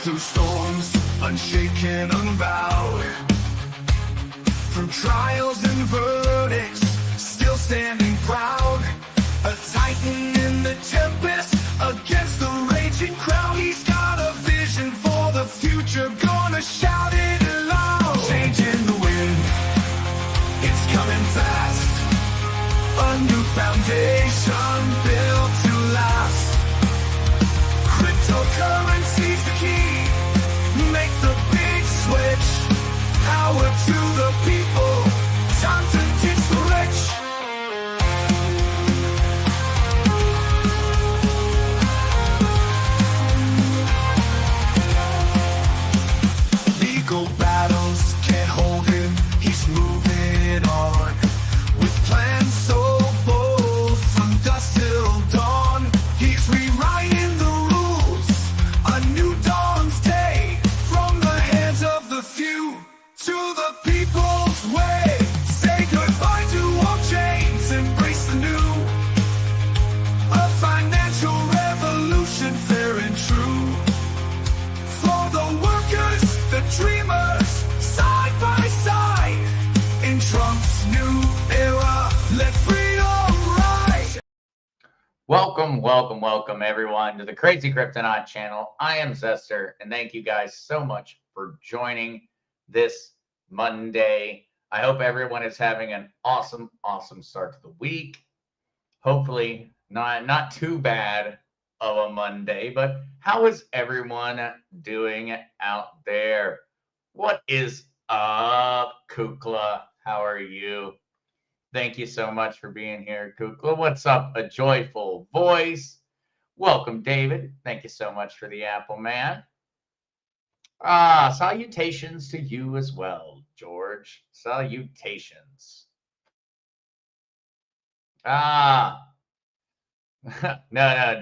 through storms, unshaken, unbowed, through trials and verdicts, still standing proud. A titan in the tempest, against the raging crowd. He's got a vision for the future, gonna shout it loud. Changing the wind, it's coming fast. A new foundation built to last. Cryptocurrency's the key, make the big switch. Power to the people, time to teach the rich. Legal battles can't hold him, he's moving on. With plans so bold, from dusk till dawn, he's rewriting the rules. A new dawn's day, from the hands of the few to the people's way. Say goodbye to all chains, embrace the new. A financial revolution, fair and true. For the workers, the dreamers, side by side. In Trump's new era, let freedom rise. Welcome, everyone, to the Crazy Kryptonaut channel. I am Zester, and thank you guys so much for joining this Monday. I hope everyone is having an awesome start to the week. Hopefully, not too bad of a Monday, but how is everyone doing out there? What is up, Kukla? How are you? Thank you so much for being here, Kukla. What's up, A Joyful Voice? Welcome, David. Thank you so much for the apple, man. Salutations to you as well, George. Salutations. No,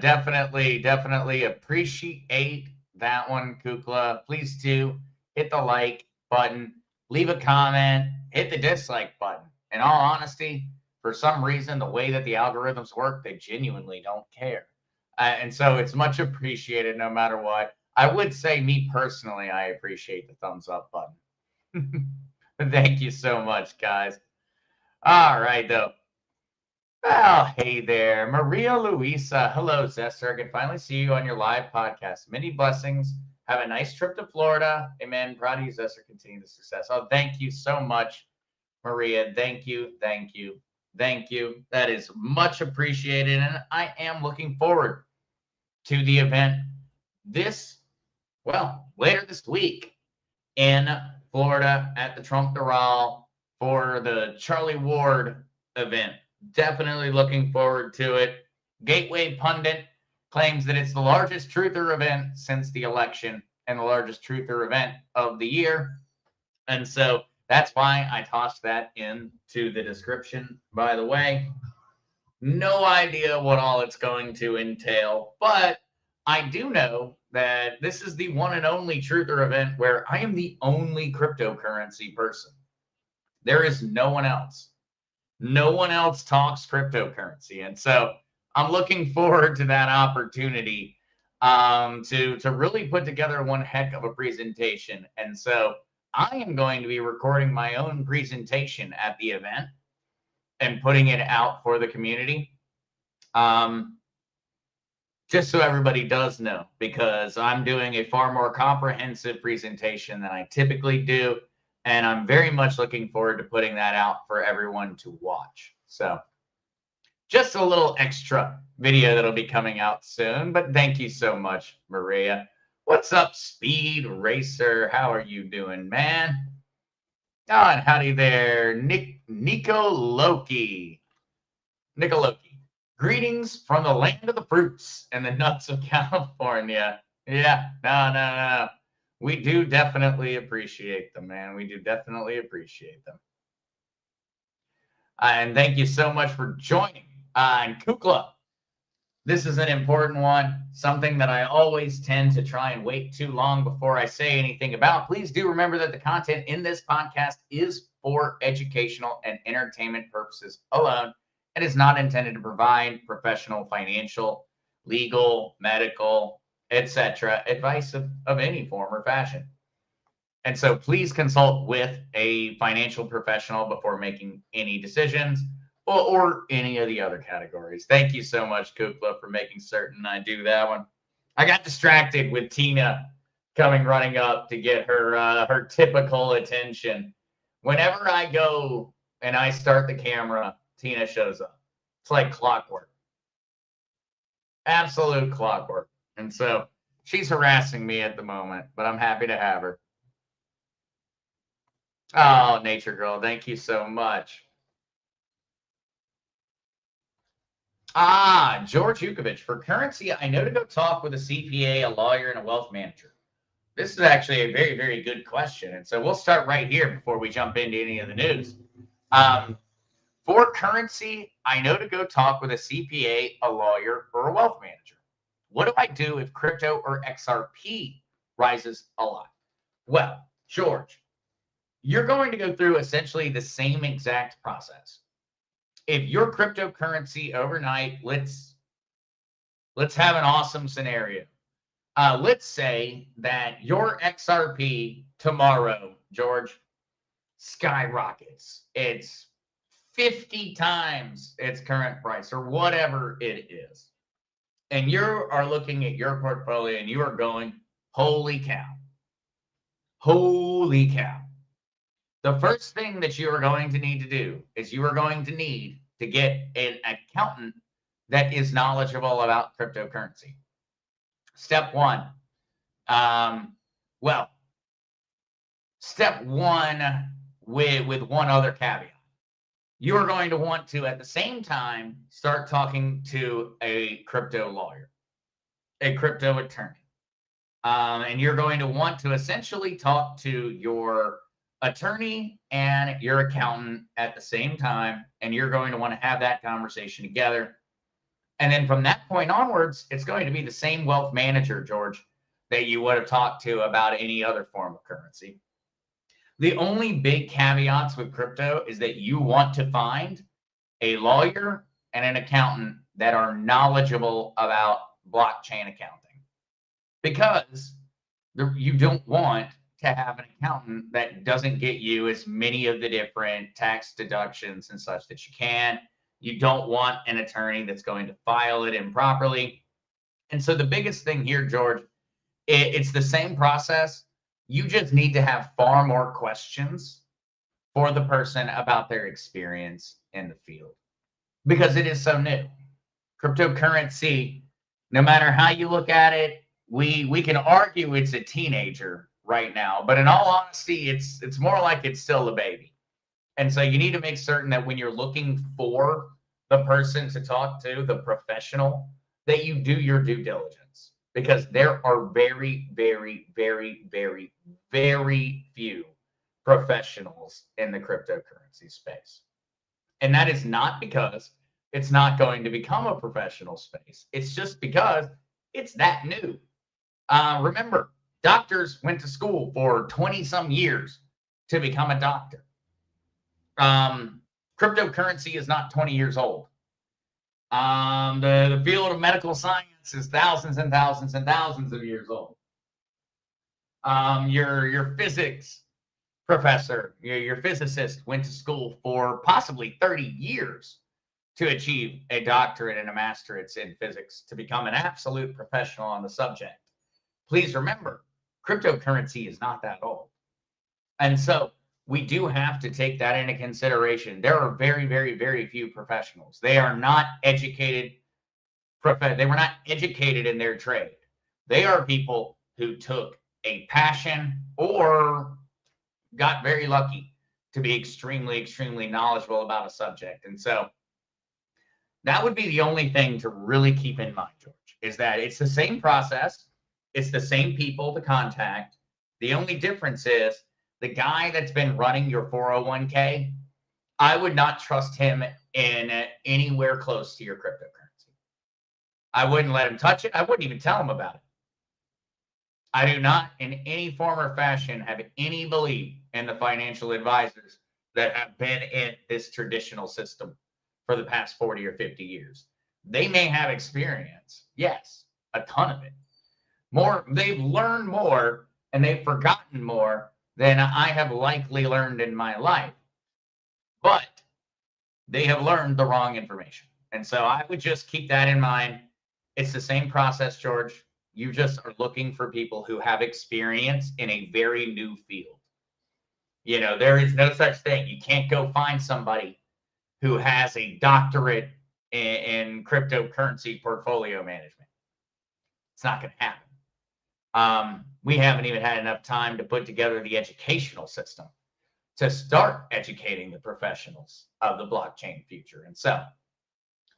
definitely appreciate that one, Kukla. Please do hit the like button, leave a comment, hit the dislike button. In all honesty, for some reason, the way that the algorithms work, they genuinely don't care. And so it's much appreciated no matter what. I would say, me personally, I appreciate the thumbs up button. Thank you so much, guys. All right, though. Well, hey there, Maria Luisa. Hello, Zester. I can finally see you on your live podcast. Many blessings. Have a nice trip to Florida. Amen. Proud of you, Zester. Continue the success. Oh, thank you so much, Maria. Thank you. That is much appreciated. And I am looking forward to the event later this week in Florida at the Trump Doral for the Charlie Ward event. Definitely looking forward to it. Gateway Pundit claims that it's the largest truther event since the election and the largest truther event of the year. And so that's why I tossed that into the description, by the way. No idea what all it's going to entail, but I do know that this is the one and only truther event where I am the only cryptocurrency person. There is no one else. No one else talks cryptocurrency. And so I'm looking forward to that opportunity to really put together one heck of a presentation. And so I am going to be recording my own presentation at the event and putting it out for the community. Just so everybody does know, because I'm doing a far more comprehensive presentation than I typically do. And I'm very much looking forward to putting that out for everyone to watch. So just a little extra video that'll be coming out soon. But thank you so much, Maria. What's up, Speed Racer? How are you doing, man? Oh, and howdy there, Nico Loki. Greetings from the land of the fruits and the nuts of California. Yeah, no. We do definitely appreciate them, man. We do definitely appreciate them. And thank you so much for joining. And Kukla, this is an important one, something that I always tend to try and wait too long before I say anything about. Please do remember that the content in this podcast is for educational and entertainment purposes alone. It is not intended to provide professional, financial, legal, medical, etc. Advice of any form or fashion. And so please consult with a financial professional before making any decisions or any of the other categories. Thank you so much, Kukla, for making certain I do that one. I got distracted with Tina coming running up to get her typical attention. Whenever I go and I start the camera, Tina shows up. It's like clockwork. Absolute clockwork. And so she's harassing me at the moment, but I'm happy to have her. Oh, Nature Girl, thank you so much. George Yukovich, for currency, I know to go talk with a CPA, a lawyer, and a wealth manager. This is actually a very, very good question. And so we'll start right here before we jump into any of the news. For currency, I know to go talk with a CPA, a lawyer, or a wealth manager. What do I do if crypto or XRP rises a lot? Well, George, you're going to go through essentially the same exact process. If your cryptocurrency overnight, let's have an awesome scenario. Let's say that your XRP tomorrow, George, skyrockets. It's 50 times its current price or whatever it is. And you are looking at your portfolio and you are going, holy cow. Holy cow. The first thing that you are going to need to do is you are going to need to get an accountant that is knowledgeable about cryptocurrency. Step one. Step one with one other caveat. You are going to want to, at the same time, start talking to a crypto lawyer, a crypto attorney. And you're going to want to essentially talk to your attorney and your accountant at the same time, and you're going to want to have that conversation together. And then from that point onwards, it's going to be the same wealth manager, George, that you would have talked to about any other form of currency. The only big caveats with crypto is that you want to find a lawyer and an accountant that are knowledgeable about blockchain accounting, because you don't want to have an accountant that doesn't get you as many of the different tax deductions and such that you can. You don't want an attorney that's going to file it improperly. And so the biggest thing here, George, it's the same process. You just need to have far more questions for the person about their experience in the field, because it is so new. Cryptocurrency, no matter how you look at it, we can argue it's a teenager right now, but in all honesty, it's more like it's still a baby. And so you need to make certain that when you're looking for the person to talk to, the professional, that you do your due diligence, because there are very, very, very, very, very few professionals in the cryptocurrency space. And that is not because it's not going to become a professional space. It's just because it's that new. Remember, doctors went to school for 20 some years to become a doctor. Cryptocurrency is not 20 years old. The field of medical science is thousands and thousands and thousands of years old. Your physics professor, your physicist went to school for possibly 30 years to achieve a doctorate and a masterate in physics to become an absolute professional on the subject. Please remember, cryptocurrency is not that old. And so we do have to take that into consideration. There are very, very, very few professionals. They are not educated. They were not educated in their trade. They are people who took a passion or got very lucky to be extremely, extremely knowledgeable about a subject. And so that would be the only thing to really keep in mind, George, is that it's the same process. It's the same people to contact. The only difference is the guy that's been running your 401k, I would not trust him in anywhere close to your cryptocurrency. I wouldn't let him touch it. I wouldn't even tell him about it. I do not in any form or fashion have any belief in the financial advisors that have been in this traditional system for the past 40 or 50 years. They may have experience, yes, a ton of it, they've learned more and they've forgotten more than I have likely learned in my life. But they have learned the wrong information. And so I would just keep that in mind. It's the same process, George. You just are looking for people who have experience in a very new field. There is no such thing. You can't go find somebody who has a doctorate in cryptocurrency portfolio management. It's not going to happen. We haven't even had enough time to put together the educational system to start educating the professionals of the blockchain future. And so,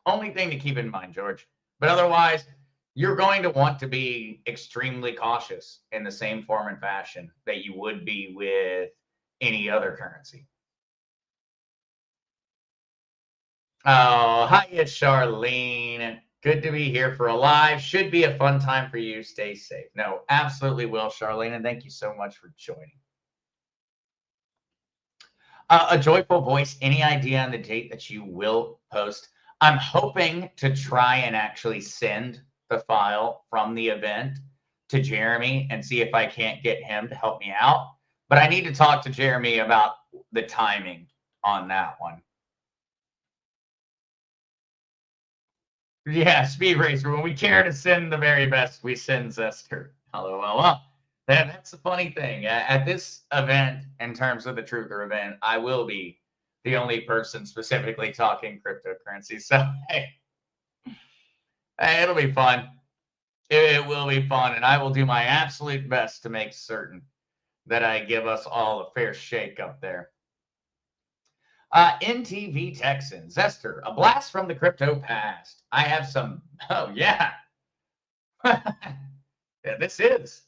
only thing to keep in mind, George. But otherwise, you're going to want to be extremely cautious in the same form and fashion that you would be with any other currency. Oh, hiya, Charlene. Good to be here for a live. Should be a fun time for you. Stay safe. No, absolutely will, Charlene. And thank you so much for joining. A joyful voice. Any idea on the date that you will post? I'm hoping to try and actually send the file from the event to Jeremy and see if I can't get him to help me out. But I need to talk to Jeremy about the timing on that one. Yeah, Speed Racer. When we care to send the very best, we send Zester. Hello, well. That's the funny thing. At this event, in terms of the Truther event, I will be the only person specifically talking cryptocurrency. So, hey, it'll be fun. It will be fun. And I will do my absolute best to make certain that I give us all a fair shake up there. NTV Texan, Zester, a blast from the crypto past. I have some, oh yeah. Yeah, this is.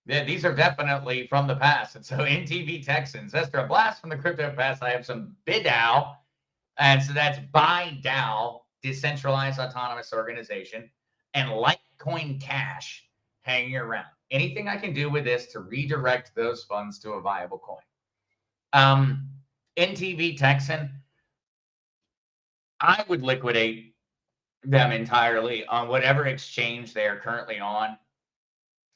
Yeah, these are definitely from the past. And so NTV Texan, Zester, a blast from the crypto past. I have some BitDAO. And so that's ByDAO, Decentralized Autonomous Organization, and Litecoin Cash hanging around. Anything I can do with this to redirect those funds to a viable coin. NTV Texan, I would liquidate them entirely on whatever exchange they are currently on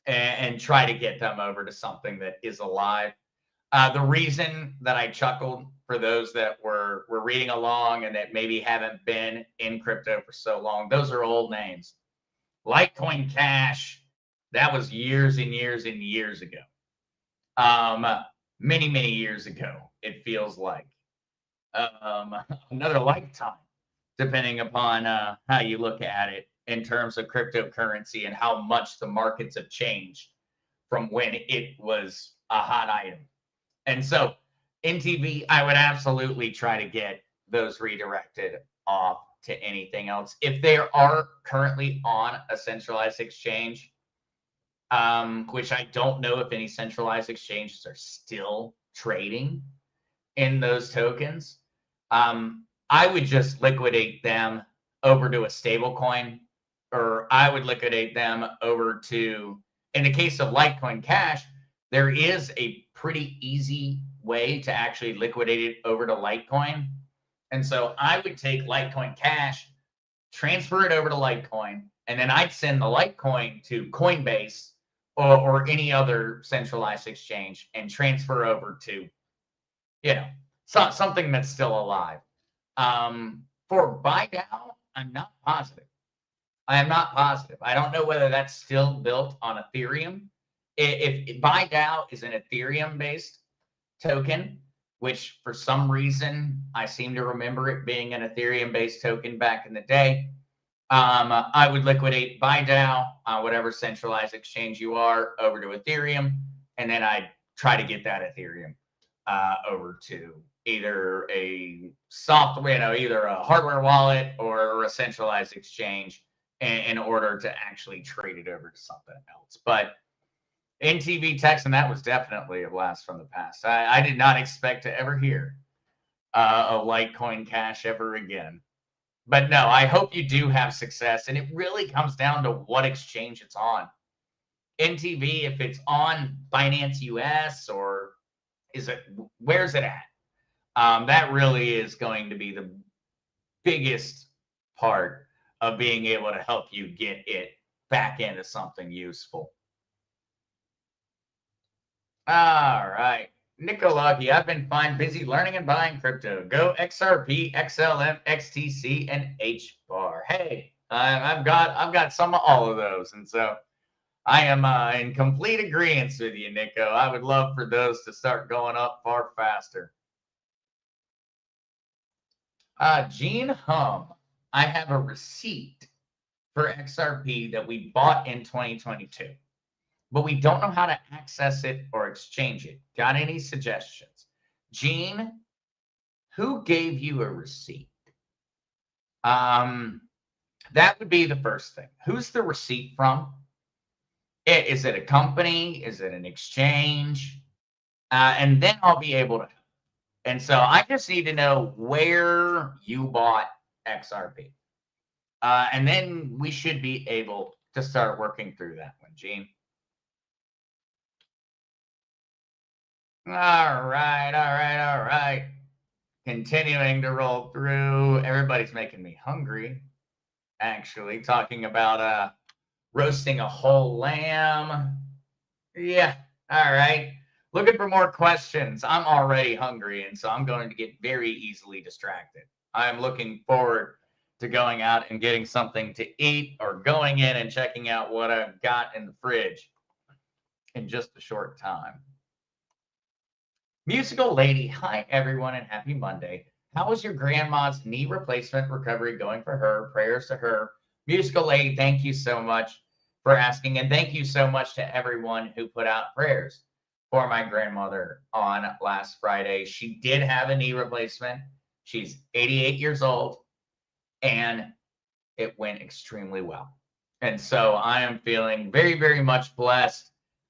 and try to get them over to something that is alive. The reason that I chuckled for those that were reading along and that maybe haven't been in crypto for so long, those are old names. Litecoin Cash, that was years and years and years ago. Many, many years ago, it feels like. Another lifetime, depending upon how you look at it in terms of cryptocurrency and how much the markets have changed from when it was a hot item. And so NTV, I would absolutely try to get those redirected off to anything else. If they are currently on a centralized exchange, which I don't know if any centralized exchanges are still trading in those tokens, I would just liquidate them over to a stable coin, or I would liquidate them over to, in the case of Litecoin Cash, there is a pretty easy way to actually liquidate it over to Litecoin. And so I would take Litecoin Cash, transfer it over to Litecoin, and then I'd send the Litecoin to Coinbase or any other centralized exchange and transfer over to, something that's still alive. For ByDAO, I'm not positive. I am not positive. I don't know whether that's still built on Ethereum. If ByDAO is an Ethereum-based token, which for some reason I seem to remember it being an Ethereum-based token back in the day, I would liquidate ByDAO on whatever centralized exchange you are over to Ethereum, and then I'd try to get that Ethereum over to either a software, either a hardware wallet or a centralized exchange in order to actually trade it over to something else. But NTV Texan, that was definitely a blast from the past. I did not expect to ever hear a Litecoin Cash ever again. But no, I hope you do have success. And it really comes down to what exchange it's on. NTV, if it's on Binance US, or where's it at? That really is going to be the biggest part of being able to help you get it back into something useful. All right. Nicolaki, I've been fine, busy learning and buying crypto. Go XRP, XLM, XTC, and HBAR. Hey, I've got some of all of those, and so I am in complete agreement with you, Nico. I would love for those to start going up far faster. Gene Hum, I have a receipt for XRP that we bought in 2022, but we don't know how to access it or exchange it. Got any suggestions? Gene, who gave you a receipt? That would be the first thing. Who's the receipt from? Is it a company? Is it an exchange? And then I'll be able to. And so I just need to know where you bought XRP. And then we should be able to start working through that one, Gene. All right. Continuing to roll through. Everybody's making me hungry, actually. Talking about roasting a whole lamb. Yeah, all right. Looking for more questions. I'm already hungry, and so I'm going to get very easily distracted. I'm looking forward to going out and getting something to eat or going in and checking out what I've got in the fridge in just a short time. Musical Lady, hi everyone and happy Monday. How is your grandma's knee replacement recovery going for her? Prayers to her. Musical Lady, thank you so much for asking, and thank you so much to everyone who put out prayers for my grandmother on last Friday. She did have a knee replacement. She's 88 years old, and it went extremely well. And so I am feeling very, very much blessed.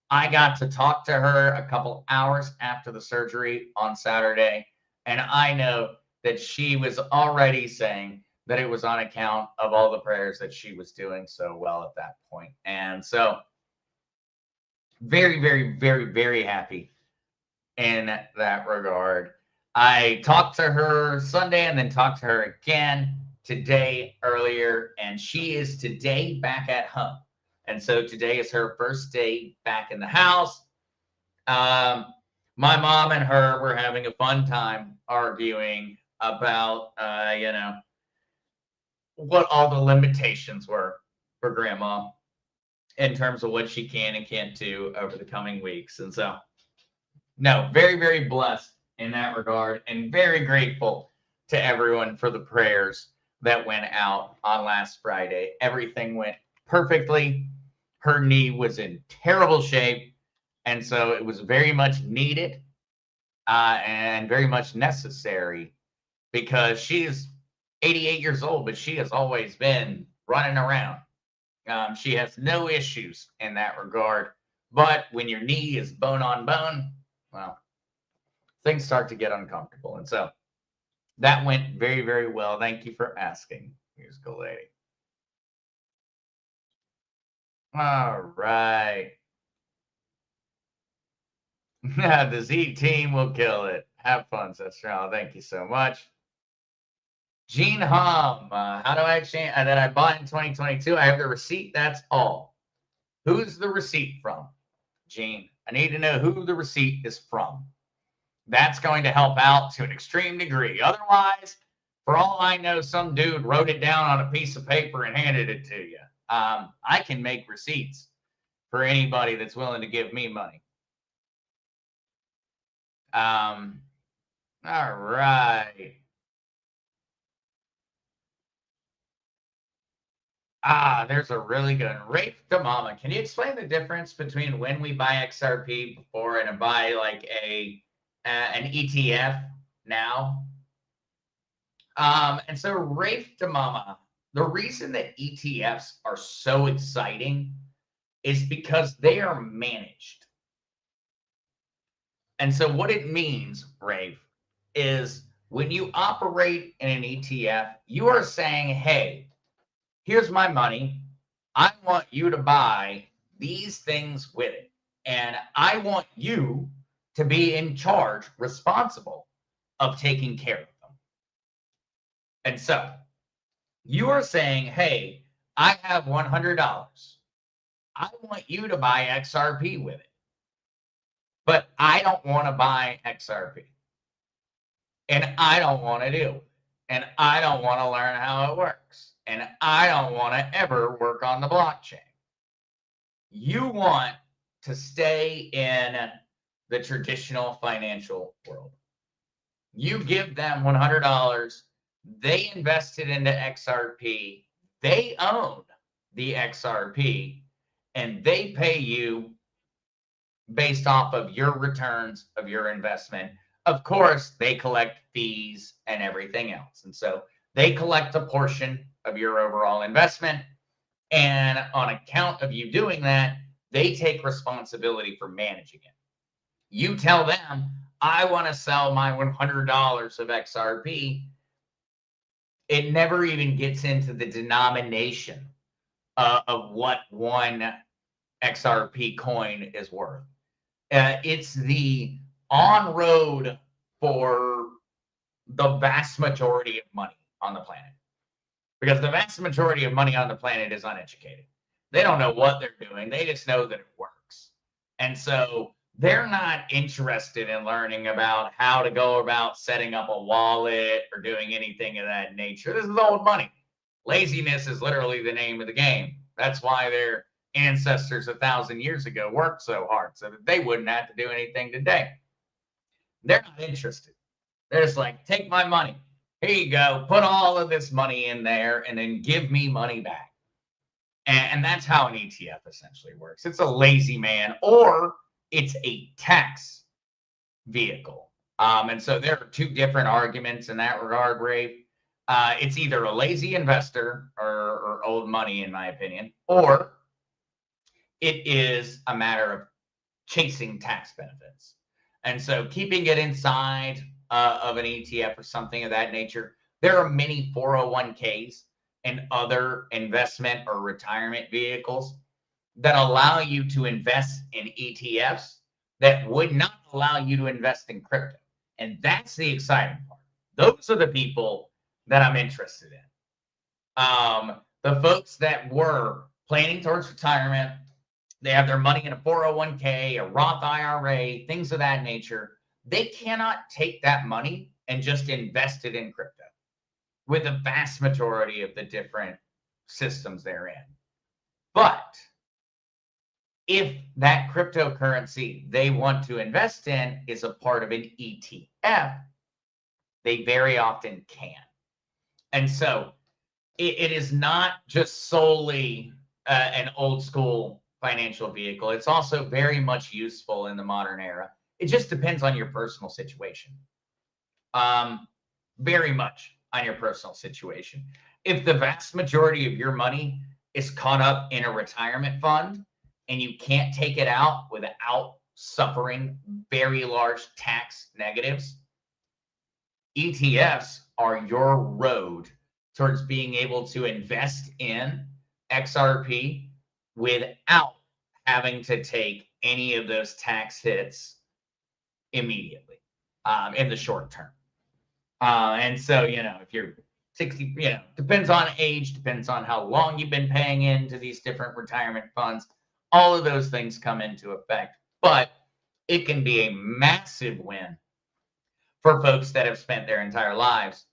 I got to talk to her a couple hours after the surgery on Saturday, and I know that she was already saying that it was on account of all the prayers that she was doing so well at that point. And so very, very, very, very happy in that regard. I talked to her Sunday and then talked to her again today earlier, and she is today back at home. And so today is her first day back in the house. My mom and her were having a fun time arguing about, what all the limitations were for grandma in terms of what she can and can't do over the coming weeks. And so, no, very, very blessed in that regard and very grateful to everyone for the prayers that went out on last Friday. Everything went perfectly. Her knee was in terrible shape, and so it was very much needed and very much necessary because she's 88 years old, but she has always been running around. She has no issues in that regard. But when your knee is bone on bone, well, things start to get uncomfortable. And so that went very, very well. Thank you for asking, Musical Lady. All right. The Z team will kill it. Have fun, Zester. Thank you so much. Gene Hum, how do I exchange that I bought in 2022? I have the receipt. That's all. Who's the receipt from? Gene, I need to know who the receipt is from. That's going to help out to an extreme degree. Otherwise, for all I know, some dude wrote it down on a piece of paper and handed it to you. I can make receipts for anybody that's willing to give me money. All right. There's a really good one. Rafe Damama, can you explain the difference between when we buy XRP before and buy like an ETF now? And so Rafe Damama, the reason that ETFs are so exciting is because they are managed. And so what it means, Rafe, is when you operate in an ETF, you are saying, hey, here's my money. I want you to buy these things with it. And I want you to be in charge, responsible of taking care of them. And so You are saying, hey, I have $100. I want you to buy XRP with it, but I don't want to buy XRP, and I don't want to do it, and I don't want to learn how it works, and I don't want to ever work on the blockchain. You want to stay in the traditional financial world. You give them $100, they invested into XRP, they own the XRP, and they pay you based off of your returns of your investment. Of course, they collect fees and everything else. And so they collect a portion of your overall investment. And on account of you doing that, they take responsibility for managing it. You tell them, I want to sell my $100 of XRP. It never even gets into the denomination of what one XRP coin is worth. It's the on-road for the vast majority of money on the planet. Because the vast majority of money on the planet is uneducated. They don't know what they're doing. They just know that it works. And so they're not interested in learning about how to go about setting up a wallet or doing anything of that nature. This is old money. Laziness is literally the name of the game. That's why their ancestors 1,000 years ago worked so hard so that they wouldn't have to do anything today. They're not interested. They're just like, take my money. Here you go. Put all of this money in there and then give me money back. And that's how an ETF essentially works. It's a lazy man, or it's a tax vehicle. And so there are two different arguments in that regard, Ray. It's either a lazy investor or old money, in my opinion, or it is a matter of chasing tax benefits. And so keeping it inside of an ETF or something of that nature, there are many 401ks and other investment or retirement vehicles that allow you to invest in ETFs that would not allow you to invest in crypto. And that's the exciting part. Those are the people that I'm interested in. The folks that were planning towards retirement, they have their money in a 401k, a Roth IRA, things of that nature. They cannot take that money and just invest it in crypto with the vast majority of the different systems they're in. But if that cryptocurrency they want to invest in is a part of an ETF, they very often can. And so it is not just solely an old school financial vehicle. It's also very much useful in the modern era. It just depends on your personal situation. Very much on your personal situation. If the vast majority of your money is caught up in a retirement fund and you can't take it out without suffering very large tax negatives, ETFs are your road towards being able to invest in XRP without having to take any of those tax hits immediately in the short term. And so, if you're 60, depends on age, depends on how long you've been paying into these different retirement funds. All of those things come into effect, but it can be a massive win for folks that have spent their entire lives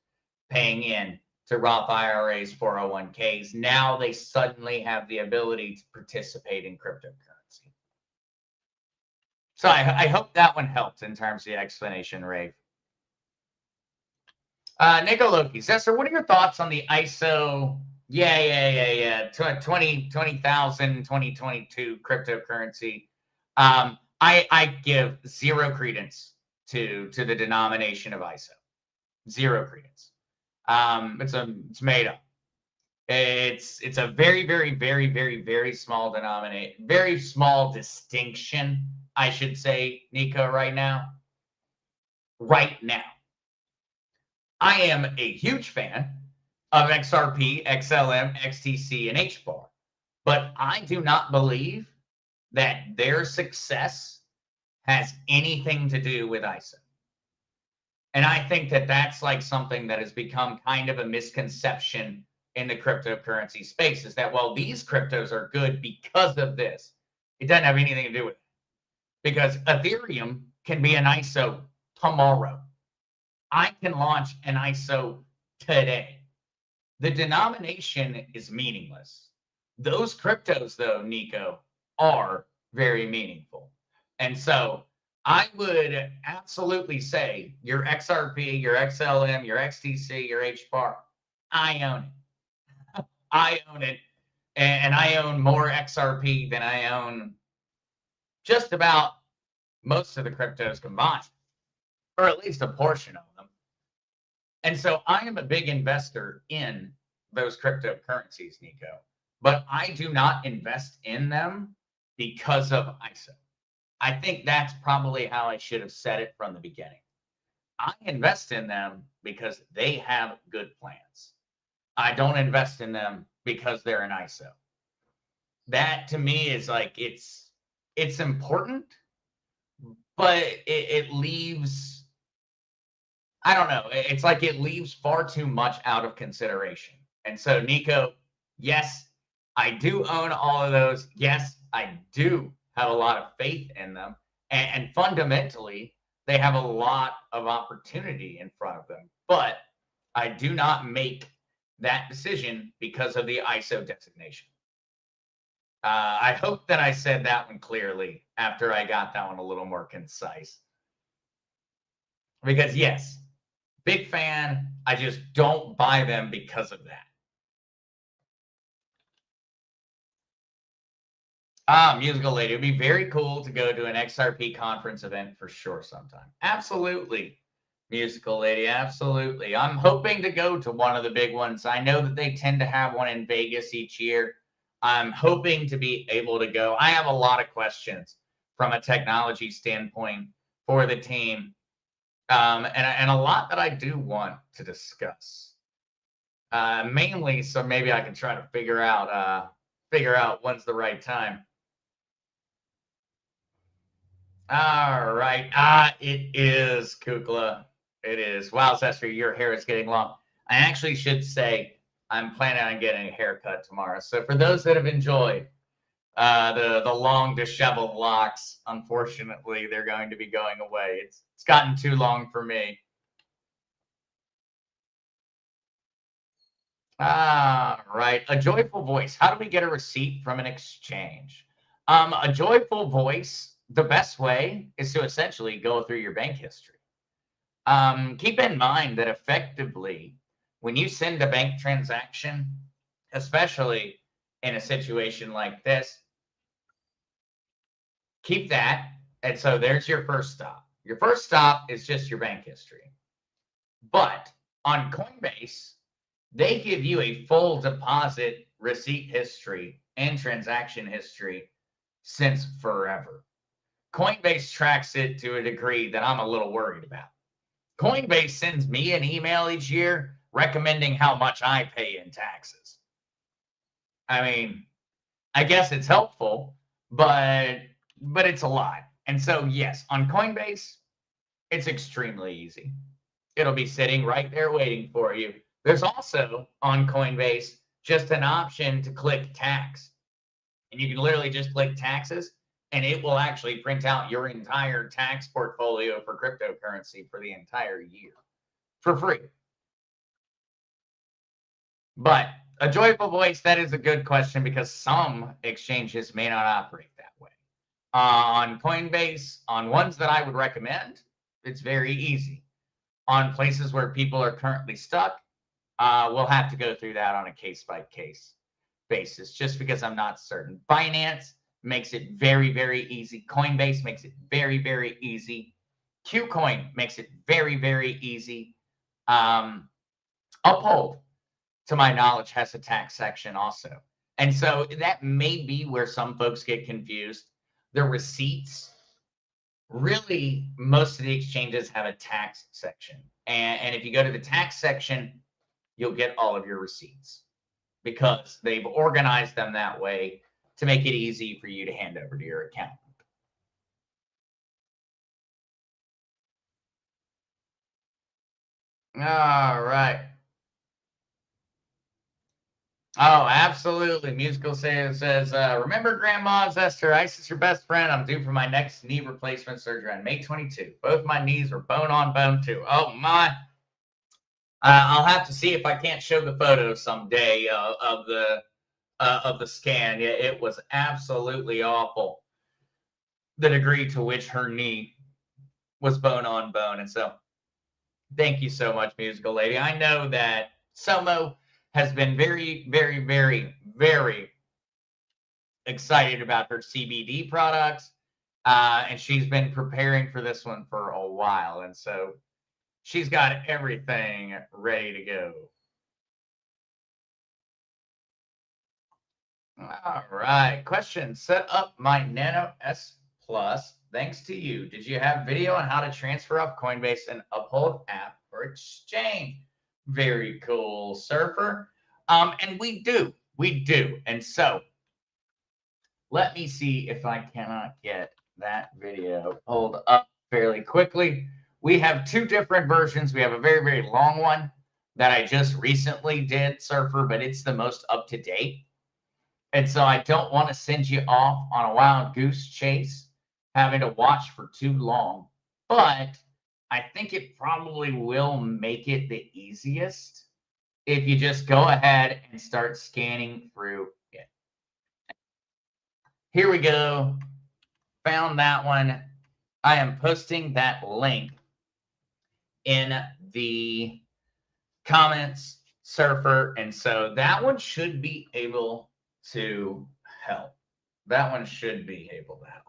paying in to Roth IRAs, 401ks. Now they suddenly have the ability to participate in cryptocurrency. So I hope that one helped in terms of the explanation, Rafe. Nico Loki, Zester, what are your thoughts on the ISO? 20,000 2022 cryptocurrency. I give zero credence to the denomination of ISO. Zero credence. It's made up. It's a very, very, very, very, very small denomination, very small distinction, I should say, Nico, right now. Right now. I am a huge fan of XRP, XLM, XTC, and HBAR, but I do not believe that their success has anything to do with ISO. And I think that that's like something that has become kind of a misconception in the cryptocurrency space is that, well, these cryptos are good because of this. It doesn't have anything to do with it. Because Ethereum can be an ISO tomorrow. I can launch an ISO today. The denomination is meaningless. Those cryptos, though, Nico, are very meaningful. And so I would absolutely say your XRP, your XLM, your XTC, your HBAR, I own it. I own it. And I own more XRP than I own just about most of the cryptos combined, or at least a portion of them. And so I am a big investor in those cryptocurrencies, Nico, but I do not invest in them because of ISO. I think that's probably how I should have said it from the beginning. I invest in them because they have good plans. I don't invest in them because they're an ISO. That to me is like it's important, but it leaves, I don't know, it's like it leaves far too much out of consideration. And so, Nico, yes, I do own all of those. Yes, I do have a lot of faith in them. And fundamentally, they have a lot of opportunity in front of them. But I do not make that decision because of the ISO designation. I hope that I said that one clearly after I got that one a little more concise. Because, yes, big fan. I just don't buy them because of that. Musical lady. It'd be very cool to go to an XRP conference event for sure sometime. Absolutely. Musical lady. Absolutely. I'm hoping to go to one of the big ones. I know that they tend to have one in Vegas each year. I'm hoping to be able to go. I have a lot of questions from a technology standpoint for the team. And a lot that I do want to discuss. Mainly, so maybe I can try to figure out when's the right time. All right. It is Kukla. It is. Wow, Zester, your hair is getting long. I actually should say I'm planning on getting a haircut tomorrow. So for those that have enjoyed the long disheveled locks, unfortunately, they're going to be going away. It's gotten too long for me. Right. A joyful voice. How do we get a receipt from an exchange? A joyful voice, the best way is to essentially go through your bank history. Keep in mind that effectively, when you send a bank transaction, especially in a situation like this, keep that. And so there's your first stop. Your first stop is just your bank history. But on Coinbase, they give you a full deposit receipt history and transaction history since forever. Coinbase tracks it to a degree that I'm a little worried about. Coinbase sends me an email each year recommending how much I pay in taxes. I mean, I guess it's helpful, but it's a lot. And so, yes, on Coinbase, it's extremely easy. It'll be sitting right there waiting for you. There's also on Coinbase just an option to click tax. And you can literally just click taxes and it will actually print out your entire tax portfolio for cryptocurrency for the entire year for free. But a joyful voice, that is a good question because some exchanges may not operate that way. On Coinbase, on ones that I would recommend, it's very easy. On places where people are currently stuck, we'll have to go through that on a case-by-case basis just because I'm not certain. Binance makes it very, very easy. Coinbase makes it very, very easy. Qcoin makes it very, very easy. Uphold, to my knowledge, has a tax section also. And so that may be where some folks get confused. The receipts, really, most of the exchanges have a tax section. And if you go to the tax section, you'll get all of your receipts because they've organized them that way to make it easy for you to hand over to your accountant. All right. Oh, absolutely. Musical says, remember Grandma Zester, Ice is your best friend. I'm due for my next knee replacement surgery on May 22. Both my knees are bone on bone too. Oh my. I'll have to see if I can't show the photo someday of the scan. Yeah, it was absolutely awful. The degree to which her knee was bone on bone. And so thank you so much, musical lady. I know that Somo has been very, very, very, very excited about her CBD products. And she's been preparing for this one for a while. And so she's got everything ready to go. All right. Question. Set up my Nano S Plus thanks to you. Did you have video on how to transfer off Coinbase and Uphold app for exchange? Very cool, Surfer. And we do. We do. And so let me see if I cannot get that video pulled up fairly quickly. We have two different versions. We have a very, very long one that I just recently did, Surfer, but it's the most up to date. And so I don't want to send you off on a wild goose chase, having to watch for too long. But I think it probably will make it the easiest if you just go ahead and start scanning through it. Here we go. Found that one. I am posting that link in the comments, Surfer. And so that one should be able to help. That one should be able to help.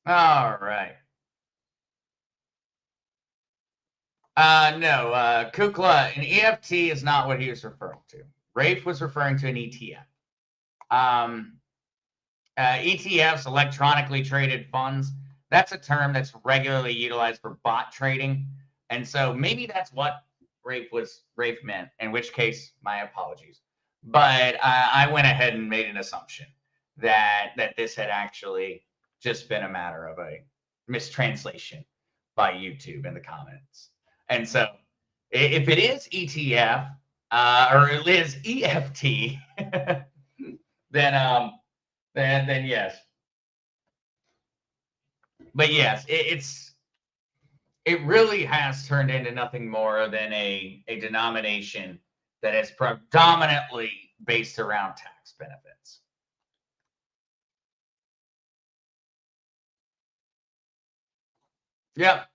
All right. No, Kukla, an EFT is not what he was referring to. Rafe was referring to an ETF. ETFs, electronically traded funds, that's a term that's regularly utilized for bot trading. And so maybe that's what Rafe meant, in which case, my apologies. But I went ahead and made an assumption that this had actually just been a matter of a mistranslation by YouTube in the comments. And so if it is ETF or it is EFT, then yes. But yes, it really has turned into nothing more than a denomination that is predominantly based around tax benefits. Yep.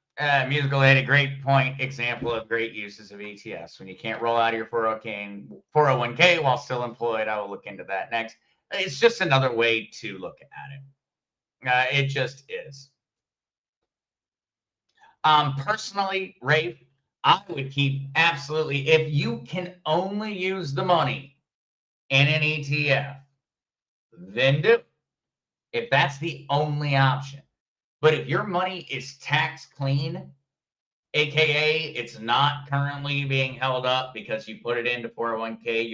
Musical lady, great point. Example of great uses of ETFs. When you can't roll out of your 401k while still employed, I will look into that next. It's just another way to look at it. It just is. Personally, Rafe, I would keep absolutely, if you can only use the money in an ETF, then do. If that's the only option. But if your money is tax clean, AKA it's not currently being held up because you put it into 401k,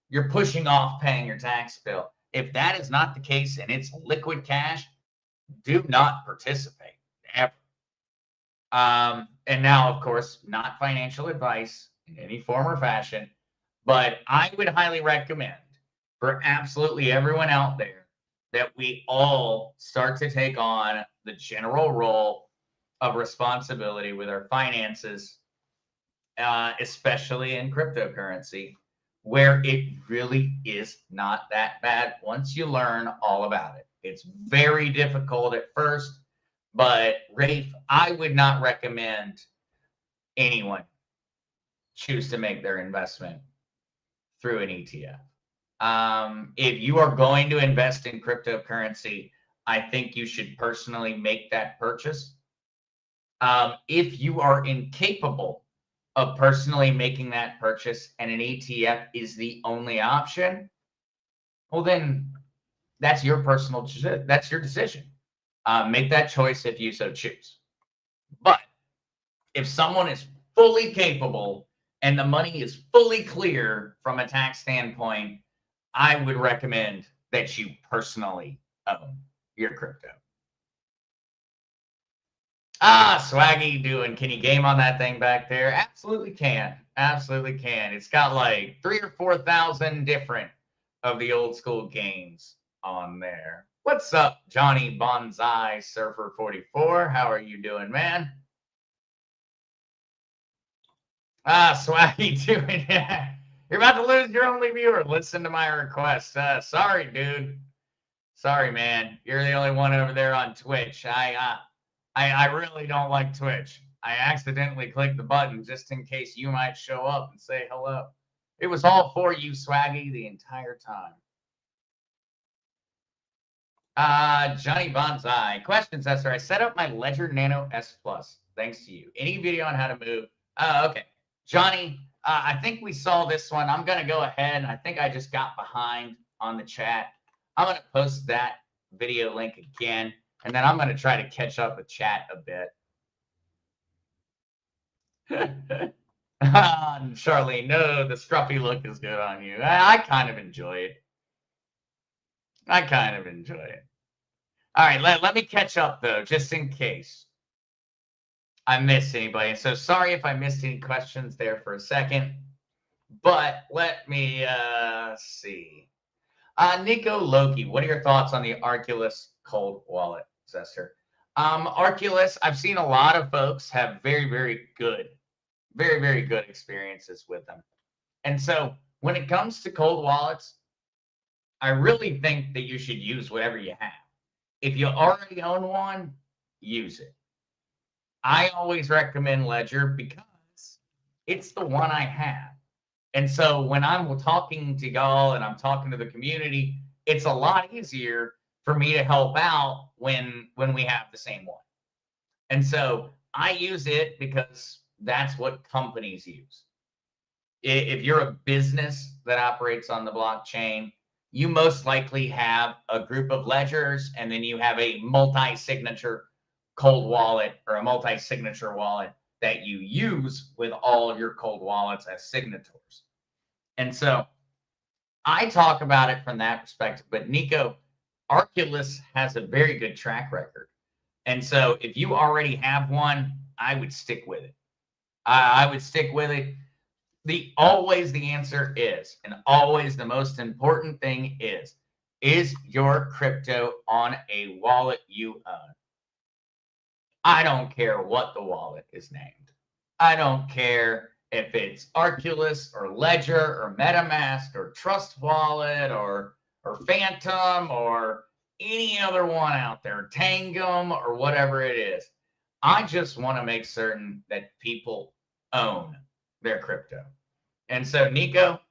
you're pushing off paying your tax bill. If that is not the case and it's liquid cash, do not participate ever. And now, of course, not financial advice in any form or fashion, but I would highly recommend for absolutely everyone out there that we all start to take on the general role of responsibility with our finances, especially in cryptocurrency, where it really is not that bad once you learn all about it. It's very difficult at first, but Rafe, I would not recommend anyone choose to make their investment through an ETF. If you are going to invest in cryptocurrency, I think you should personally make that purchase. If you are incapable of personally making that purchase and an ETF is the only option, well, then that's your that's your decision. Make that choice if you so choose. But if someone is fully capable and the money is fully clear from a tax standpoint, I would recommend that you personally own your crypto. Swaggy doing, can you game on that thing back there? Absolutely can. Absolutely can. It's got like 3,000 or 4,000 different of the old school games on there. What's up, Johnny Bonsai Surfer 44? How are you doing, man? Swaggy doing it. You're about to lose your only viewer. Listen to my request. Sorry, dude. Sorry, man. You're the only one over there on Twitch. I really don't like Twitch. I accidentally clicked the button just in case you might show up and say hello. It was all for you, Swaggy, the entire time. Johnny Bonsai. Question, Zester. I set up my Ledger Nano S Plus. Thanks to you. Any video on how to move? Okay. Johnny, I think we saw this one. I'm going to go ahead, and I think I just got behind on the chat. I'm going to post that video link again, and then I'm going to try to catch up with chat a bit. Charlene, no, the scruffy look is good on you. I kind of enjoy it. I kind of enjoy it. All right, let me catch up, though, just in case I missed anybody. So sorry if I missed any questions there for a second, but let me see. Nico Loki, what are your thoughts on the Arculus cold wallet, Zester? Arculus, I've seen a lot of folks have very, very good experiences with them. And so when it comes to cold wallets, I really think that you should use whatever you have. If you already own one, use it. I always recommend Ledger because it's the one I have. And so when I'm talking to y'all and I'm talking to the community, it's a lot easier for me to help out when we have the same one. And so I use it because that's what companies use. If you're a business that operates on the blockchain, you most likely have a group of ledgers, and then you have a multi-signature cold wallet or a multi-signature wallet that you use with all of your cold wallets as signatories. And so I talk about it from that perspective, but Nico, Arculus has a very good track record. And so if you already have one, I would stick with it. I would stick with it. Always the answer is, and always the most important thing is your crypto on a wallet you own? I don't care what the wallet is named. I don't care if it's Arculus or Ledger or MetaMask or Trust Wallet or Phantom or any other one out there, Tangum or whatever it is. I just want to make certain that people own their crypto. And so, Nico,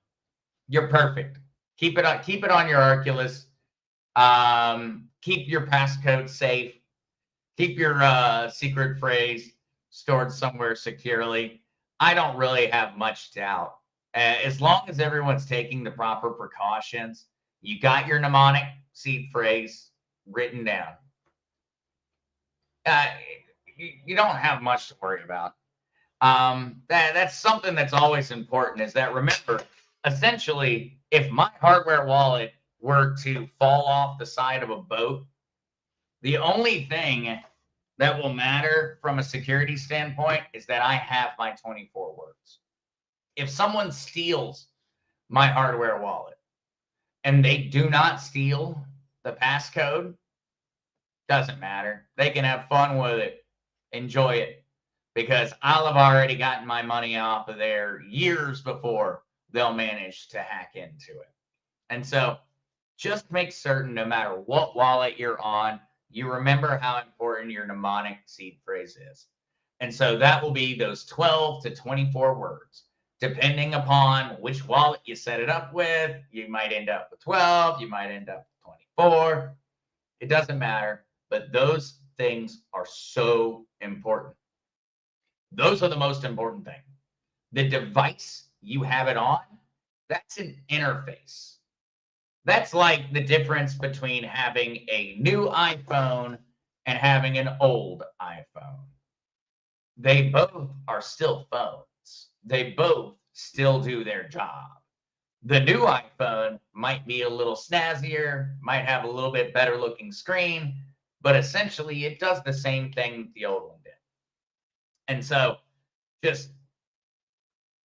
you're perfect. Keep it on your Arculus. Keep your passcode safe. Keep your secret phrase stored somewhere securely. I don't really have much doubt. As long as everyone's taking the proper precautions, you got your mnemonic seed phrase written down. You don't have much to worry about. That's something that's always important, is that, remember, essentially, if my hardware wallet were to fall off the side of a boat, the only thing that will matter from a security standpoint is that I have my 24 words. If someone steals my hardware wallet and they do not steal the passcode, doesn't matter. They can have fun with it. Enjoy it. Because I'll have already gotten my money off of there years before they'll manage to hack into it. And so just make certain, no matter what wallet you're on, you remember how important your mnemonic seed phrase is. And so that will be those 12 to 24 words. Depending upon which wallet you set it up with, you might end up with 12, you might end up with 24. It doesn't matter, but those things are so important. Those are the most important thing. The device you have it on, that's an interface. That's like the difference between having a new iPhone and having an old iPhone. They both are still phones. They both still do their job. The new iPhone might be a little snazzier, might have a little bit better looking screen, but essentially it does the same thing the old one did. And so just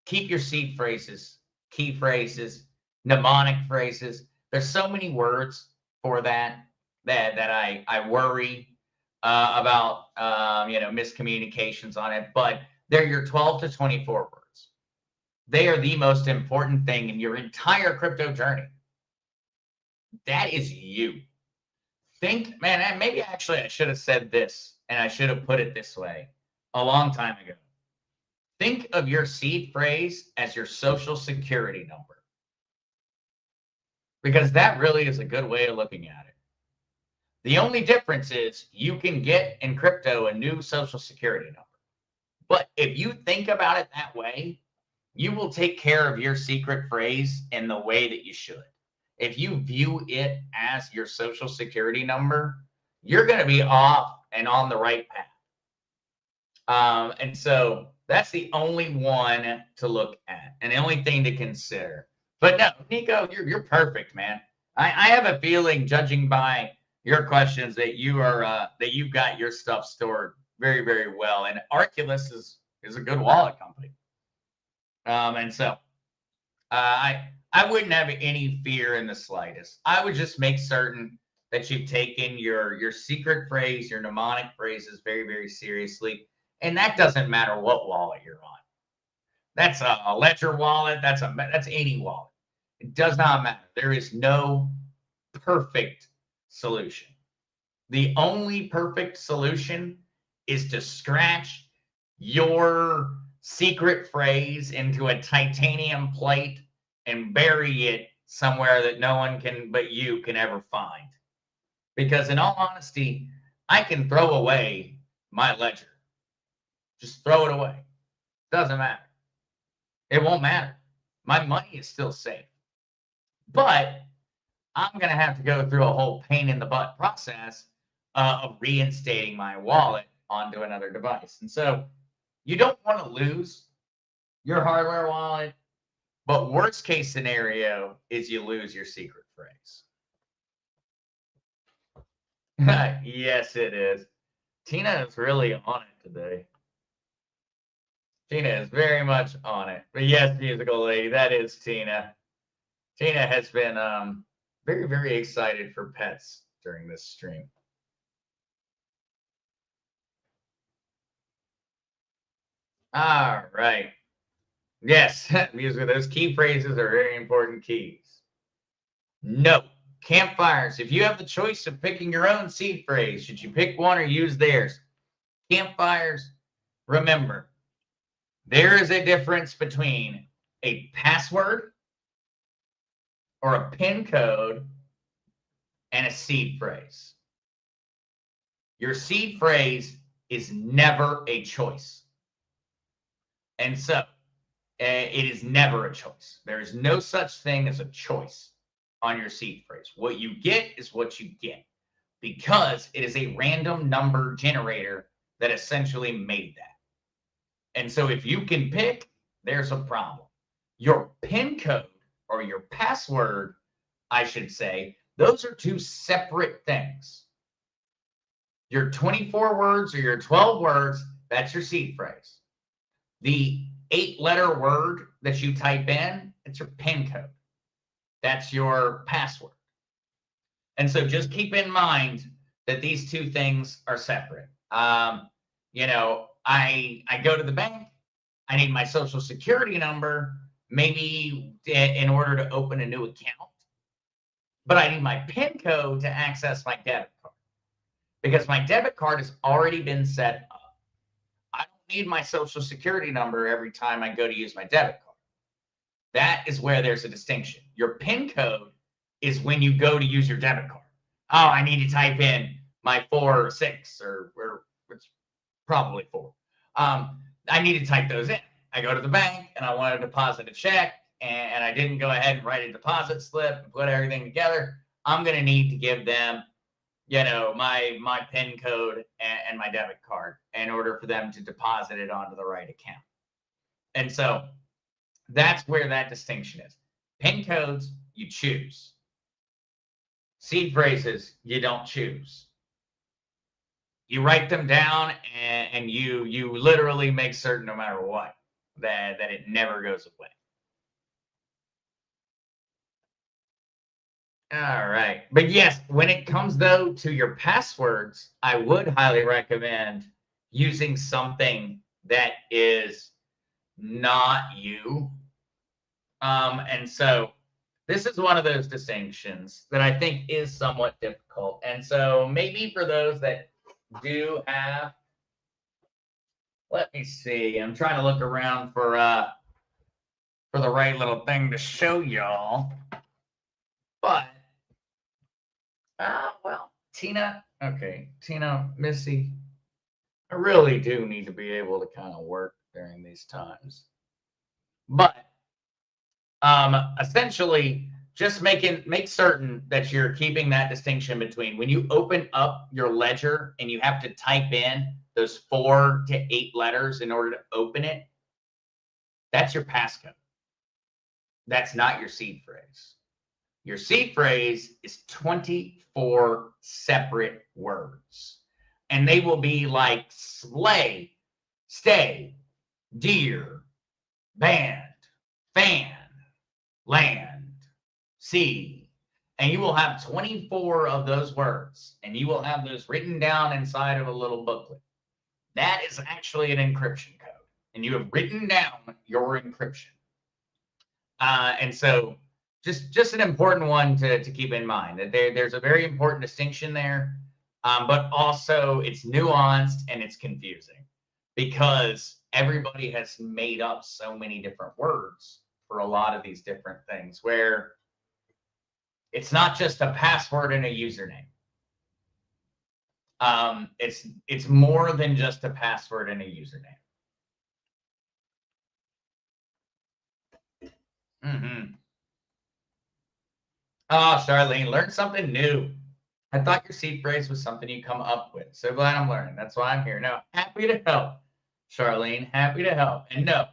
keep your seed phrases, key phrases, mnemonic phrases. There's so many words for that I worry about miscommunications on it, but they're your 12 to 24 words. They are the most important thing in your entire crypto journey. That is you. Think, man, and maybe actually I should have said this and I should have put it this way a long time ago. Think of your seed phrase as your social security number, because that really is a good way of looking at it. The only difference is you can get in crypto a new social security number. But if you think about it that way, you will take care of your secret phrase in the way that you should. If you view it as your social security number, you're going to be off and on the right path. And so that's the only one to look at and the only thing to consider. But no, Nico, you're perfect, man. I have a feeling, judging by your questions, that you've got your stuff stored very, very well. And Arculus is a good wallet company. And so I wouldn't have any fear in the slightest. I would just make certain that you've taken your secret phrase, your mnemonic phrases very, very seriously. And that doesn't matter what wallet you're on. That's a Ledger wallet. That's any wallet. It does not matter. There is no perfect solution. The only perfect solution is to scratch your secret phrase into a titanium plate and bury it somewhere that no one but you can ever find. Because in all honesty, I can throw away my Ledger. Just throw it away. Doesn't matter. It won't matter. My money is still safe. But I'm going to have to go through a whole pain in the butt process of reinstating my wallet onto another device. And so you don't want to lose your hardware wallet, but worst case scenario is you lose your secret phrase. Yes, it is. Tina is really on it today. Tina is very much on it. But yes, musical lady, that is Tina. Tina has been very, very excited for pets during this stream. All right. Yes, music. Those key phrases are very important keys. No. Campfires. If you have the choice of picking your own seed phrase, should you pick one or use theirs? Campfires, remember, there is a difference between a password or a PIN code and a seed phrase. Your seed phrase is never a choice. And so it is never a choice. There is no such thing as a choice on your seed phrase. What you get is what you get, because it is a random number generator that essentially made that. And so if you can pick, there's a problem. Your PIN code, or your password, I should say, those are two separate things. Your 24 words or your 12 words, that's your seed phrase. The 8-letter word that you type in, it's your PIN code. That's your password. And so just keep in mind that these two things are separate. I go to the bank, I need my social security number, maybe in order to open a new account, but I need my PIN code to access my debit card, because my debit card has already been set up. I don't need my social security number every time I go to use my debit card. That is where there's a distinction. Your PIN code is when you go to use your debit card. Oh, I need to type in my 4 or 6 or it's probably 4. I need to type those in. I go to the bank and I want to deposit a check, and I didn't go ahead and write a deposit slip and put everything together. I'm going to need to give them, my PIN code and my debit card in order for them to deposit it onto the right account. And so that's where that distinction is. PIN codes, you choose. Seed phrases, you don't choose. You write them down, and you literally make certain, no matter what, that it never goes away. All right. But yes, when it comes though to your passwords, I would highly recommend using something that is not you. And so this is one of those distinctions that I think is somewhat difficult. And so maybe for those that do have, let me see. I'm trying to look around for the right little thing to show y'all. But well, Tina, okay, Tina, Missy, I really do need to be able to kind of work during these times. But essentially, just make certain that you're keeping that distinction between when you open up your ledger and you have to type in those 4 to 8 letters in order to open it. That's your passcode. That's not your seed phrase. Your seed phrase is 24 separate words. And they will be like sleigh, stay, deer, band, fan, land, sea. And you will have 24 of those words. And you will have those written down inside of a little booklet. That is actually an encryption code. And you have written down your encryption. And so just an important one to keep in mind, that there's a very important distinction there, but also it's nuanced and it's confusing because everybody has made up so many different words for a lot of these different things, where it's not just a password and a username. It's more than just a password and a username. Mm-hmm. Oh, Charlene, learn something new. I thought your seed phrase was something you come up with. So glad I'm learning. That's why I'm here. No, happy to help, Charlene. Happy to help. And no,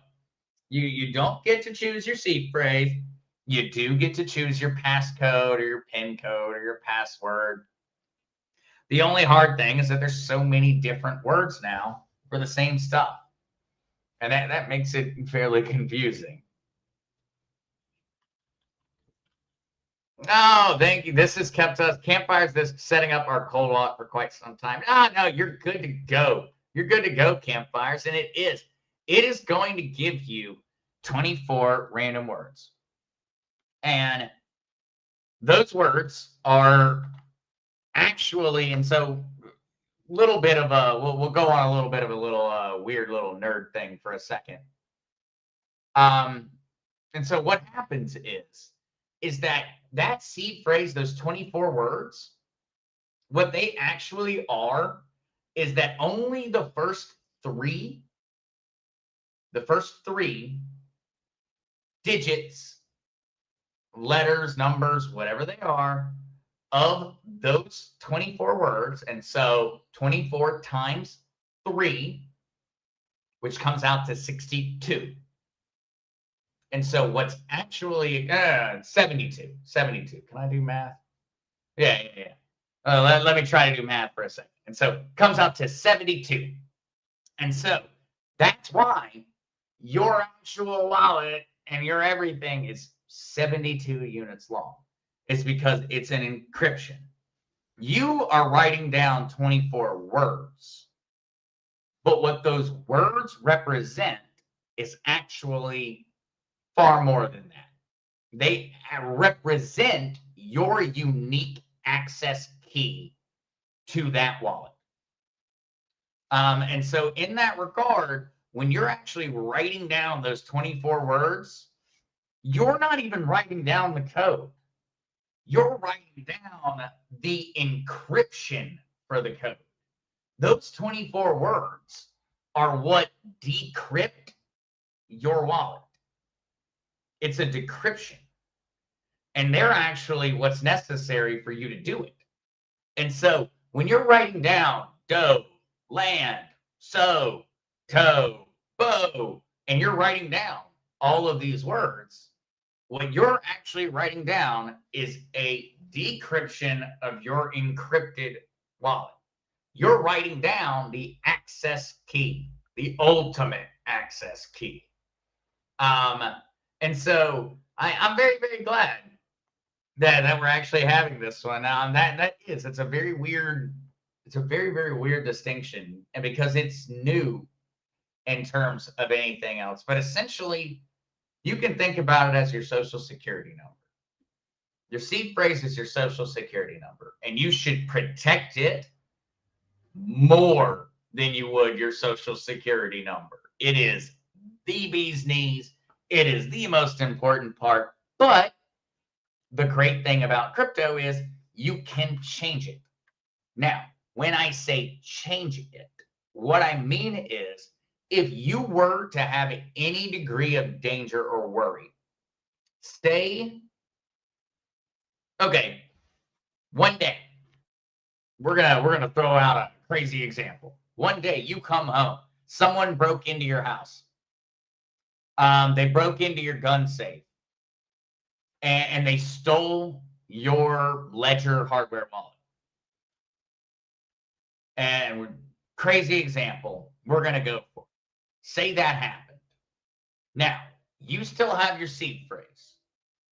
you don't get to choose your seed phrase. You do get to choose your passcode or your PIN code or your password. The only hard thing is that there's so many different words now for the same stuff. And that makes it fairly confusing. Oh, thank you. This has kept us campfires. This setting up our cold walk for quite some time. No, you're good to go. You're good to go, campfires, and it is. It is going to give you 24 random words, and those words are actually, and so little bit of a. We'll go on a little bit of a little weird little nerd thing for a second. And so what happens is that seed phrase, those 24 words, what they actually are is that only the first three digits, letters, numbers, whatever they are, of those 24 words, and so 24 times 3, which comes out to 62. And so what's actually 72. Can I do math? Yeah. Let me try to do math for a second. And so it comes out to 72. And so that's why your actual wallet and your everything is 72 units long. It's because it's an encryption. You are writing down 24 words. But what those words represent is actually far more than that. They represent your unique access key to that wallet. And so in that regard, when you're actually writing down those 24 words, you're not even writing down the code. You're writing down the encryption for the code. Those 24 words are what decrypt your wallet. It's a decryption. And they're actually what's necessary for you to do it. And so when you're writing down doe, land, sow, toe, bow, and you're writing down all of these words, what you're actually writing down is a decryption of your encrypted wallet. you're writing down the access key, the ultimate access key. And so I'm very, very glad that we're actually having this one. It's a very weird, it's a very, very weird distinction, and because it's new in terms of anything else. But essentially, you can think about it as your social security number. Your seed phrase is your social security number, and you should protect it more than you would your social security number. It is the bee's knees. It is the most important part. But the great thing about crypto is you can change it. Now, when I say change it, what I mean is if you were to have any degree of danger or worry, okay, one day, we're gonna throw out a crazy example. One day you come home, someone broke into your house. They broke into your gun safe, and they stole your Ledger hardware wallet. And crazy example, we're gonna go for it. Say that happened. Now, you still have your seed phrase.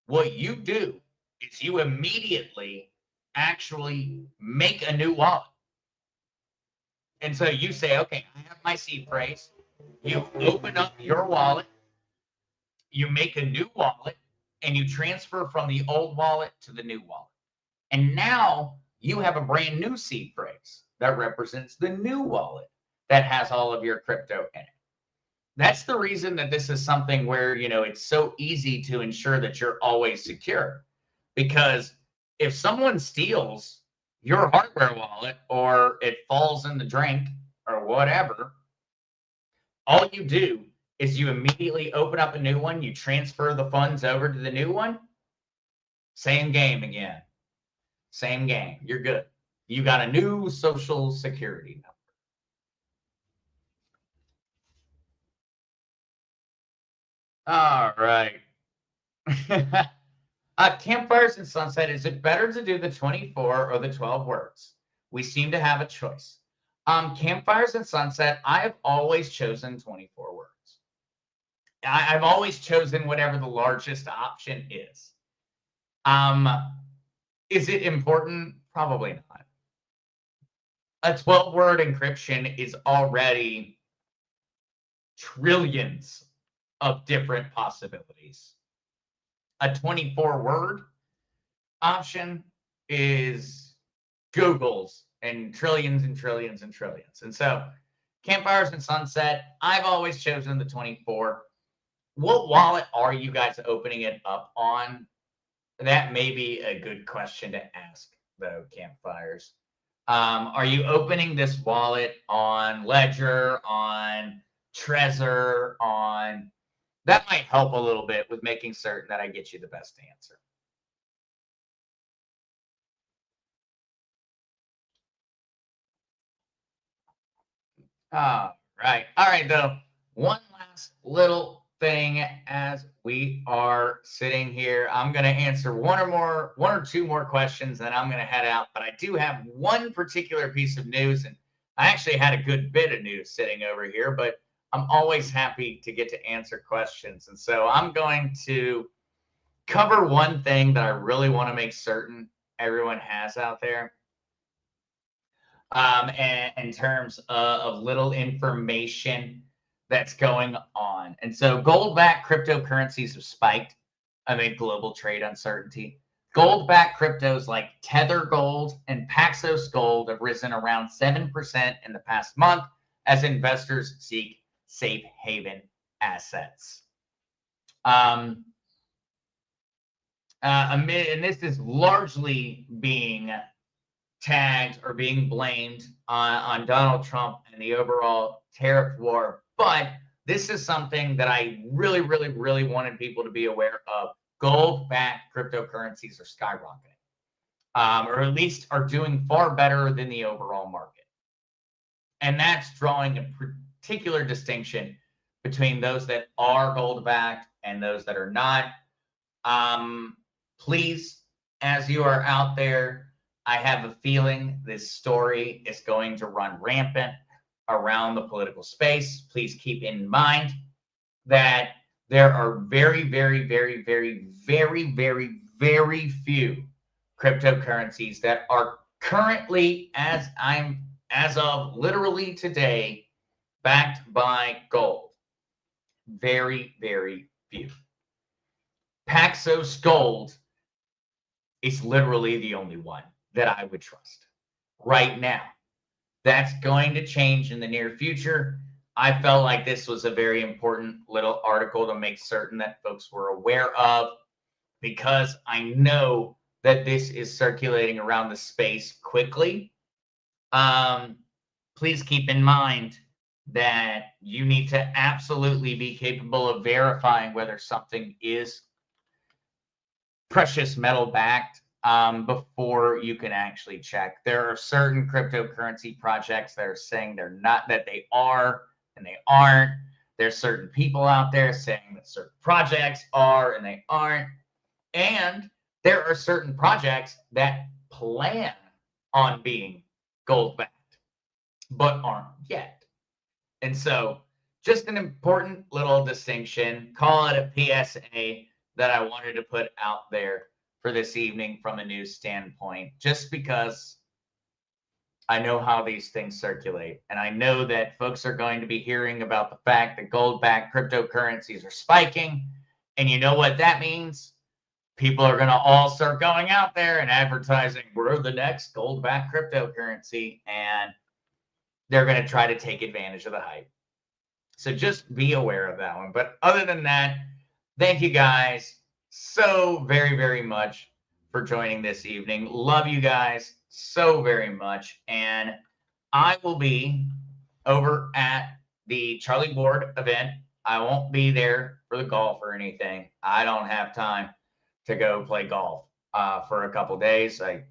What you do is you immediately actually make a new wallet. And so you say, okay, I have my seed phrase. You open up your wallet, you make a new wallet, and you transfer from the old wallet to the new wallet. And now you have a brand new seed phrase that represents the new wallet that has all of your crypto in it. That's the reason that this is something where, it's so easy to ensure that you're always secure. Because if someone steals your hardware wallet or it falls in the drink or whatever, all you do is you immediately open up a new one, you transfer the funds over to the new one, same game again. Same game. You're good. You got a new social security number. All right. Campfires and Sunset, is it better to do the 24 or the 12 words? We seem to have a choice. Campfires and Sunset, I've always chosen 24 words. I've always chosen whatever the largest option is. Is it important? Probably not. A 12-word encryption is already trillions of different possibilities. A 24-word option is Google's and trillions and trillions and trillions. And so Campfires and Sunset, I've always chosen the 24. What wallet are you guys opening it up on? That may be a good question to ask, though, Campfires. Are you opening this wallet on Ledger, on Trezor, on... That might help a little bit with making certain that I get you the best answer. All right, though. One last little thing as we are sitting here. I'm going to answer one or two more questions, then I'm going to head out. But I do have one particular piece of news, and I actually had a good bit of news sitting over here, but I'm always happy to get to answer questions. And so I'm going to cover one thing that I really want to make certain everyone has out there. And in terms of little information that's going on. And so gold-backed cryptocurrencies have spiked amid global trade uncertainty. Gold-backed cryptos like Tether Gold and Paxos Gold have risen around 7% in the past month as investors seek safe haven assets. And this is largely being tagged or being blamed on Donald Trump and the overall tariff war. But this is something that I really, really, really wanted people to be aware of. Gold-backed cryptocurrencies are skyrocketing, or at least are doing far better than the overall market. And that's drawing a particular distinction between those that are gold-backed and those that are not. Please, as you are out there, I have a feeling this story is going to run rampant around the political space. Please keep in mind that there are very, very, very, very, very, very, very few cryptocurrencies that are currently, as of literally today, backed by gold. Very, very few. Paxos Gold is literally the only one that I would trust right now. That's going to change in the near future. I felt like this was a very important little article to make certain that folks were aware of, because I know that this is circulating around the space quickly. Please keep in mind that you need to absolutely be capable of verifying whether something is precious metal backed before you can actually check. There are certain cryptocurrency projects that are saying they're not, that they are, and they aren't. There's certain people out there saying that certain projects are and they aren't. And there are certain projects that plan on being gold backed, but aren't yet. And so, just an important little distinction, call it a PSA, that I wanted to put out there for this evening from a news standpoint, just because I know how these things circulate. And I know that folks are going to be hearing about the fact that gold-backed cryptocurrencies are spiking. And you know what that means? People are going to all start going out there and advertising, we're the next gold-backed cryptocurrency. And they're going to try to take advantage of the hype. So just be aware of that one. But other than that, thank you guys so very, very much for joining this evening. Love you guys so very much. And I will be over at the Charlie Ward event. I won't be there for the golf or anything. I don't have time to go play golf for a couple days. I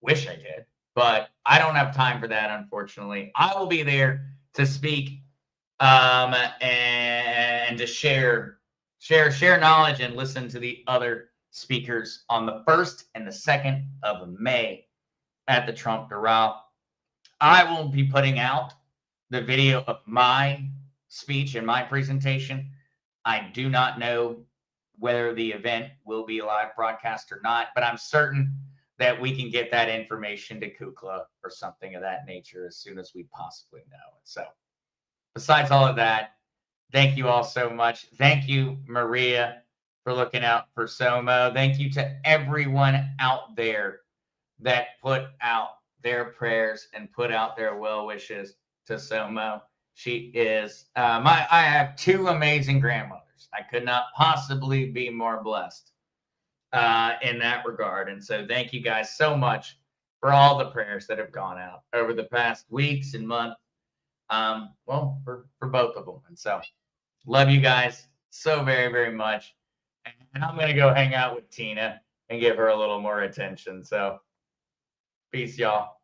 wish I did, but I don't have time for that, unfortunately. I will be there to speak and to share knowledge and listen to the other speakers on the 1st and the 2nd of May at the Trump Doral. I will be putting out the video of my speech and my presentation. I do not know whether the event will be a live broadcast or not, but I'm certain that we can get that information to Kukla or something of that nature as soon as we possibly know. So besides all of that, thank you all so much. Thank you, Maria, for looking out for Somo. Thank you to everyone out there that put out their prayers and put out their well wishes to Somo. She is I have 2 amazing grandmothers. I could not possibly be more blessed in that regard. And so thank you guys so much for all the prayers that have gone out over the past weeks and months. Well, for both of them. And so love you guys so very, very much. And I'm going to go hang out with Tina and give her a little more attention. So peace, y'all.